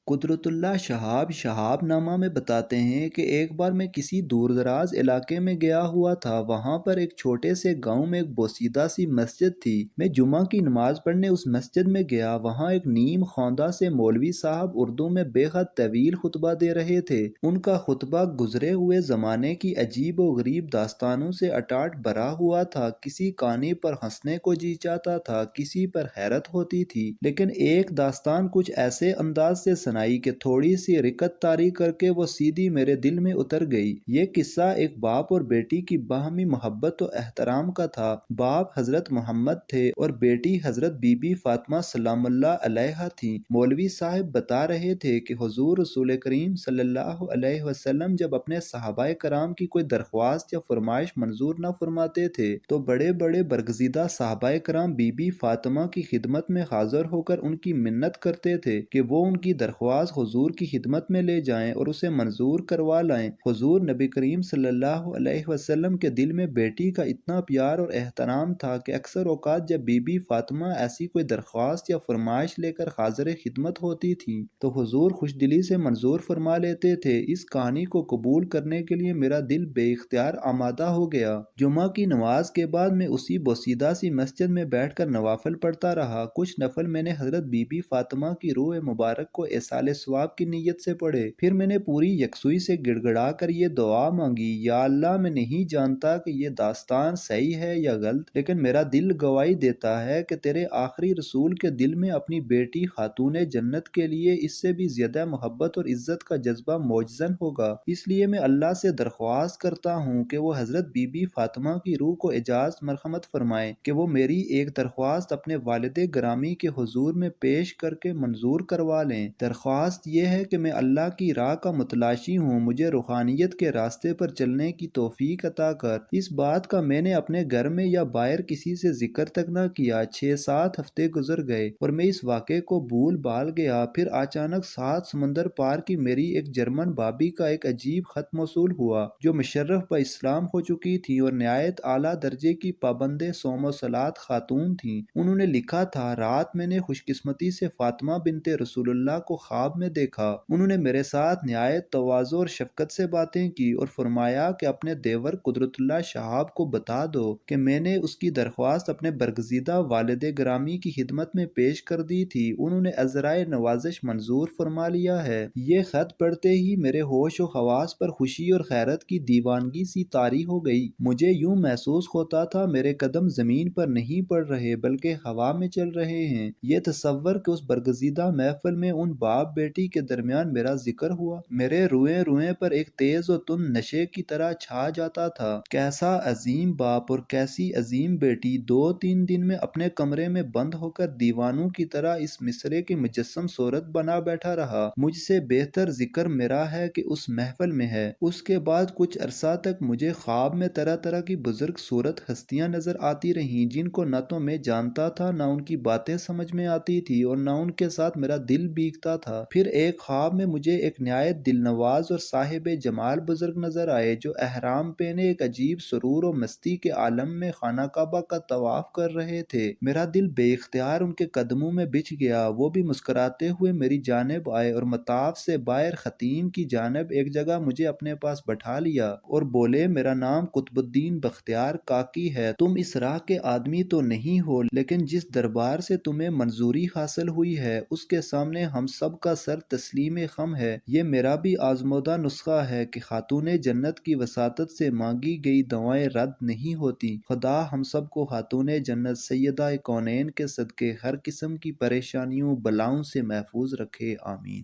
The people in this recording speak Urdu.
قدرت اللہ شہاب نامہ میں بتاتے ہیں کہ ایک بار میں کسی دور دراز علاقے میں گیا ہوا تھا۔ وہاں پر ایک چھوٹے سے گاؤں میں ایک بوسیدہ سی مسجد تھی۔ میں جمعہ کی نماز پڑھنے اس مسجد میں گیا۔ وہاں ایک نیم خواندہ سے مولوی صاحب اردو میں بے حد طویل خطبہ دے رہے تھے۔ ان کا خطبہ گزرے ہوئے زمانے کی عجیب و غریب داستانوں سے اٹاٹ بھرا ہوا تھا۔ کسی کہانی پر ہنسنے کو جی چاہتا تھا، کسی پر حیرت ہوتی تھی، لیکن ایک داستان کچھ ایسے انداز سے سنائی کہ تھوڑی سی رکت طاری کر کے وہ سیدھی میرے دل میں اتر گئی۔ یہ قصہ ایک باپ اور بیٹی کی باہمی محبت و احترام کا تھا۔ باپ حضرت محمد تھے اور بیٹی حضرت بی بی فاطمہ سلام اللہ علیہا تھیں۔ مولوی صاحب بتا رہے تھے کہ حضور رسول کریم صلی اللہ علیہ وسلم جب اپنے صحابہ کرام کی کوئی درخواست یا فرمائش منظور نہ فرماتے تھے تو بڑے بڑے برگزیدہ صحابہ کرام بی بی فاطمہ کی خدمت میں حاضر ہو کر ان کی منت کرتے تھے کہ وہ ان کی درخواست حضور کی خدمت میں لے جائیں اور اسے منظور کروا لائیں۔ حضور نبی کریم صلی اللہ علیہ وسلم کے دل میں بیٹی کا اتنا پیار اور احترام تھا کہ اکثر اوقات جب بی بی فاطمہ ایسی کوئی درخواست یا فرمائش لے کر حاضر خدمت ہوتی تھی تو حضور خوش دلی سے منظور فرما لیتے تھے۔ اس کہانی کو قبول کرنے کے لیے میرا دل بے اختیار آمادہ ہو گیا۔ جمعہ کی نماز کے بعد میں اسی بوسیدہ سی مسجد میں بیٹھ کر نوافل پڑھتا رہا۔ کچھ نفل میں نے حضرت بی بی فاطمہ کی روح مبارک کو ایصال ثواب کی نیت سے پڑھے۔ پھر میں نے پوری یکسوئی سے گڑ گڑا کر یہ دعا مانگی، یا اللہ میں نہیں جانتا کہ یہ داستان صحیح ہے یا غلط، لیکن میرا دل گواہی دیتا ہے کہ تیرے آخری رسول کے دل میں اپنی بیٹی خاتون جنت کے لیے اس سے بھی زیادہ محبت اور عزت کا جذبہ موجزن ہوگا۔ اس لیے میں اللہ سے درخواست کرتا ہوں کہ وہ حضرت بی بی فاطمہ کی روح کو اجازت مرحمت فرمائے کہ وہ میری ایک درخواست اپنے والد گرامی کے حضور میں پیش کر کے منظور کروا لیں۔ درخواست یہ ہے کہ میں اللہ کی راہ کا متلاشی ہوں، مجھے روحانیت کے راستے پر چلنے کی توفیق عطا کر۔ اس بات کا میں نے اپنے گھر میں یا باہر کسی سے ذکر تک نہ کیا۔ 6-7 ہفتے گزر گئے اور میں اس واقعے کو بھول بھال گیا۔ پھر اچانک 7 سمندر پار کی میری ایک جرمن بھابھی کا ایک عجیب خط موصول ہوا جو مشرف با اسلام ہو چکی تھی اور نہایت اعلیٰ درجے کی پابند صوم و صلات خاتون تھیں۔ انہوں نے لکھا تھا، رات میں نے خوش قسمتی سے فاطمہ بنت رسول اللہ کو خواب میں دیکھا۔ انہوں نے میرے ساتھ نہایت تواضع اور شفقت سے باتیں کی اور فرمایا کہ اپنے دیور قدرت اللہ شہاب کو بتا دو کہ میں نے اس کی درخواست اپنے برگزیدہ والد گرامی کی خدمت میں پیش کر دی تھی۔ انہوں نے عذرائے نوازش منظور فرما لیا ہے۔ یہ خط پڑھتے ہی میرے ہوش و حواس پر خوشی اور خیرت کی دیوانگی سی طاری ہو گئی۔ مجھے یوں محسوس ہوتا تھا میرے قدم زمین پر نہیں پڑ رہے بلکہ ہوا میں چل رہے ہیں۔ یہ تصور کہ اس برگزیدہ محفل میں ان باپ بیٹی کے درمیان میرا ذکر ہوا میرے روئیں روئیں پر ایک تیز و تند نشے کی طرح چھا جاتا تھا۔ کیسا عظیم باپ اور کیسی عظیم بیٹی 2-3 دن میں اپنے کمرے میں بند ہو کر دیوانوں کی طرح اس مصرے کی مجسم صورت بنا بیٹھا رہا۔ مجھ سے بہتر ذکر میرا ہے کہ اس محفل میں ہے۔ اس کے بعد کچھ عرصہ تک مجھے خواب میں طرح طرح کی بزرگ صورت ہستیاں نظر آتی رہیں جن کو نہ تو میں جانتا تھا، نہ ان کی باتیں سمجھ میں آتی تھی اور نہ ان کے ساتھ میرا دل بیگتا تھا۔ پھر ایک خواب میں مجھے ایک نہایت دل نواز اور صاحب جمال بزرگ نظر آئے جو احرام پہنے ایک عجیب سرور و مستی کے عالم میں خانہ کعبہ کا طواف کر رہے تھے۔ میرا دل بے اختیار ان کے قدموں میں بچھ گیا۔ وہ بھی مسکراتے ہوئے میری جانب آئے اور مطاف سے باہر خطین کی جانب ایک جگہ مجھے اپنے پاس بٹھا لیا اور بولے، میرا نام قطب الدین بختیار کاکی ہے۔ تم اس راہ کے آدمی تو نہیں ہو، لیکن جس دربار سے تمہیں منظوری حاصل ہوئی ہے اس کے سامنے ہم سب کا سر تسلیم خم ہے۔ یہ میرا بھی آزمودہ نسخہ ہے کہ خاتون جنت کی وساطت سے مانگی گئی دعائیں رد نہیں ہوتی۔ خدا ہم سب کو خاتون جنت سیدہ کونین کے صدقے ہر قسم کی پریشانیوں بلاؤں سے محفوظ رکھے، آمین۔